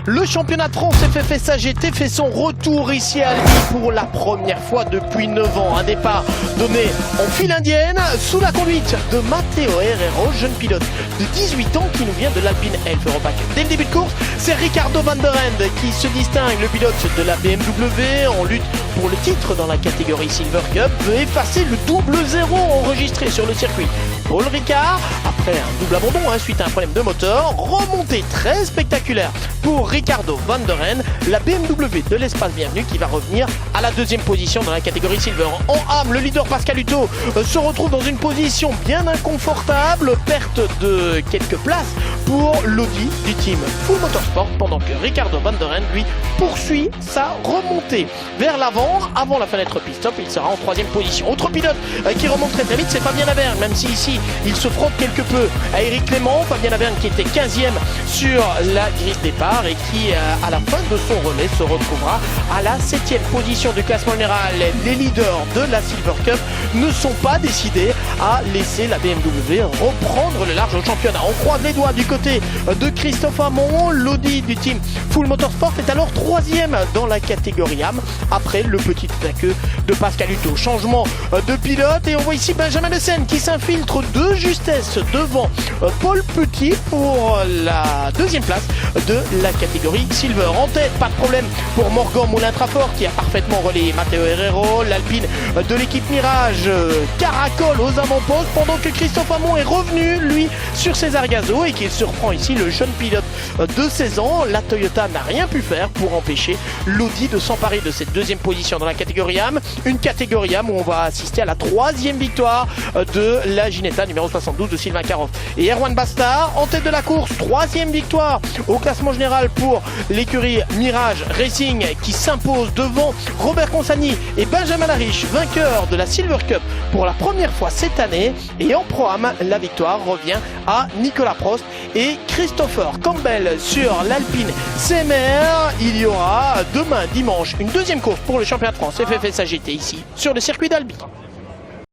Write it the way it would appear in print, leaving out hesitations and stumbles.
Le championnat de France FFS AGT fait son retour ici à Albi pour la première fois depuis 9 ans. Un départ donné en file indienne sous la conduite de Matteo Herrero, jeune pilote de 18 ans qui nous vient de l'Alpine Elf Europac. Dès le début de course, c'est Ricardo van der Ende qui se distingue. Le pilote de la BMW en lutte pour le titre dans la catégorie Silver Cup veut effacer le double zéro enregistré sur le circuit. Paul Ricard, après un double abandon suite à un problème de moteur, remontée très spectaculaire pour Ricardo van der Ende, la BMW de l'espace bienvenu qui va revenir à la deuxième position dans la catégorie Silver. En âme, le leader Pascal Hutto se retrouve dans une position bien inconfortable, perte de quelques places pour l'Audi du team Full Motorsport, pendant que Ricardo van der Ende lui poursuit sa remontée vers l'avant. Avant la fenêtre pit stop, il sera en troisième position. Autre pilote qui remonte très vite, c'est Fabien Laverne, même si ici il se frotte quelque peu à Eric Clément. Fabien Laverne qui était 15e sur la grille de départ et qui à la fin de son relais se retrouvera à la 7e position du classement général. Les leaders de la Silver Cup ne sont pas décidés à laisser la BMW reprendre le large au championnat. On croise les doigts du côté de Christophe Amon. L'Audi du team Full Motorsport est alors 3e dans la catégorie âme après le petit queue de Pascal Hutto. Changement de pilote et on voit ici Benjamin Le Sen qui s'infiltre de justesse devant Paul Petit pour la deuxième place de la catégorie Silver. En tête, pas de problème pour Morgan Moulin-Trafort qui a parfaitement relayé Matteo Herrero. L'Alpine de l'équipe Mirage caracole aux avant-postes pendant que Christophe Amon est revenu lui sur César Gazo et qu'il surprend ici le jeune pilote de 16 ans. La Toyota n'a rien pu faire pour empêcher l'Audi de s'emparer de cette deuxième position dans la catégorie âme. Une catégorie âme où on va assister à la 3e victoire de la Ginetta numéro 72 de Sylvain Caroff et Erwan Bastard en tête de la course. 3e victoire au classement général pour l'écurie Mirage Racing qui s'impose devant Robert Consani et Benjamin Lariche, vainqueur de la Silver Cup pour la première fois cette année. Et en Pro-Am, la victoire revient à Nicolas Prost et Christopher Campbell sur l'Alpine CMR. Il y aura demain dimanche une deuxième course pour le championnat de France FFS AGT ici sur le circuit d'Albi.